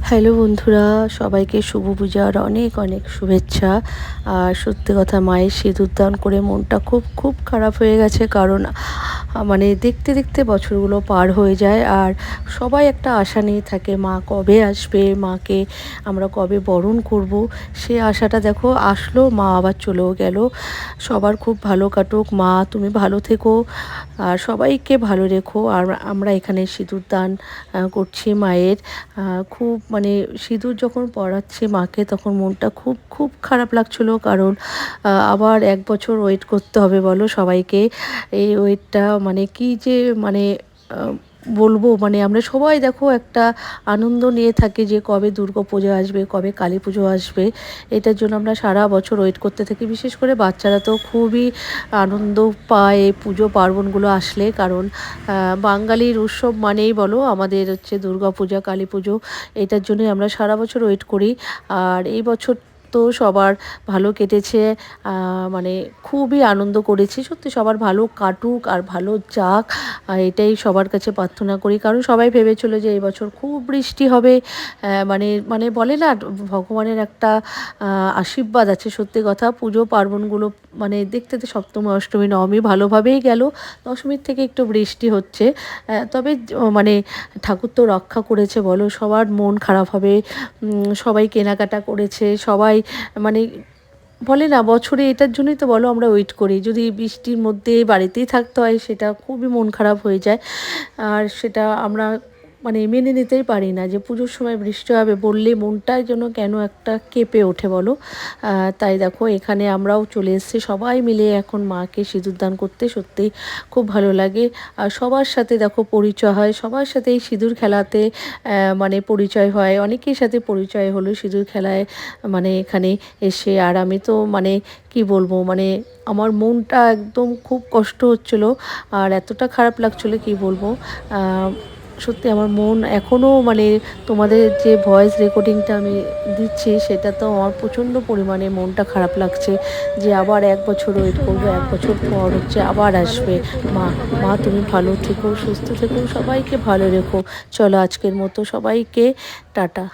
Hello বন্ধুরা, সবাইকে শুভ পূজার অনেক অনেক শুভেচ্ছা। আর সত্যি কথা, মায়ের সিঁদুরদান করে মনটা খুব খুব খারাপ হয়ে গেছে। কারণ মানে দেখতে দেখতে বছরগুলো পার হয়ে যায়, আর সবাই একটা আশা নিয়ে থাকে মা কবে আসবে, মাকে আমরা কবে বরণ করব। সে আশাটা দেখো আসলো, মা আবার চলেও গেল। সবার খুব ভালো কাটুক, মা তুমি ভালো থেকো আর সবাইকে ভালো রেখো। আর আমরা এখানে সিঁদুরদান করছি মায়ের। খুব মানে সিঁদুর যখন পরাচ্ছি মাকে, তখন মনটা খুব খুব খারাপ লাগছিলো। কারণ আবার 1 বছর ওয়েট করতে হবে বলো সবাইকে। এই ওয়েটটা মানে কি যে মানে বলবো, মানে আমরা সবাই দেখো একটা আনন্দ নিয়ে থাকি যে কবে পুজো আসবে, কবে কালী পুজো আসবে। এটার জন্য আমরা সারা বছর ওয়েট করতে থাকি। বিশেষ করে বাচ্চারা তো খুবই আনন্দ পায় এই পুজো পার্বণগুলো আসলে। কারণ বাঙালির উৎসব মানেই বলো আমাদের হচ্ছে পূজা, কালী পুজো। এটার জন্যই আমরা সারা বছর ওয়েট করি। আর এই বছর তো সবার ভালো কেটেছে। মানে খুবই আনন্দ করেছি। সত্যি সবার ভালো কাটুক আর ভালো যাক, এটাই সবার কাছে প্রার্থনা করি। কারণ সবাই ভেবেছিল যে এই বছর খুব বৃষ্টি হবে। মানে মানে বলে না, ভগবানের একটা আশীর্বাদ আছে। সত্যি কথা, পুজো পার্বণগুলো মানে দেখতে তো সপ্তমী, অষ্টমী, নবমী ভালোভাবেই গেল। দশমীর থেকে একটু বৃষ্টি হচ্ছে। তবে মানে ঠাকুর তো রক্ষা করেছে বলো। সবার মন খারাপ হবে, সবাই কেনাকাটা করেছে, সবাই মানে বলে না বছরে এটার জন্যই তো বলো আমরা ওয়েট করি। যদি বৃষ্টির মধ্যে বাড়িতেই থাকতে হয়, সেটা খুবই মন খারাপ হয়ে যায়। আর সেটা আমরা মানে মেনে নিতেই পারি না যে পুজোর সময় বৃষ্টি হবে বললে মনটাই যেন কেন একটা কেঁপে ওঠে বলো। তাই দেখো এখানে আমরাও চলে এসেছি সবাই মিলে এখন মাকে সিঁদুরদান করতে। সত্যিই খুব ভালো লাগে। আর সবার সাথে দেখো পরিচয় হয়, সবার সাথে এই সিঁদুর খেলাতে মানে পরিচয় হয়। অনেকের সাথে পরিচয় হলো সিঁদুর খেলায় মানে এখানে এসে। আর আমি তো মানে কি বলবো, মানে আমার মনটা একদম খুব কষ্ট হচ্ছিলো আর এতটা খারাপ লাগছিলো কি বলবো। সত্যি আমার মন এখনও মানে তোমাদের যে ভয়েস রেকর্ডিংটা আমি দিচ্ছি, সেটা তো আমার প্রচণ্ড পরিমাণে মনটা খারাপ লাগছে যে আবার 1 বছর ওয়েট করবো, 1 বছর পর হচ্ছে আবার আসবে মা। মা তুমি ভালো থেকো, সুস্থ থেকো, সবাইকে ভালো রেখো। চলো আজকের মতো সবাইকে টাটা।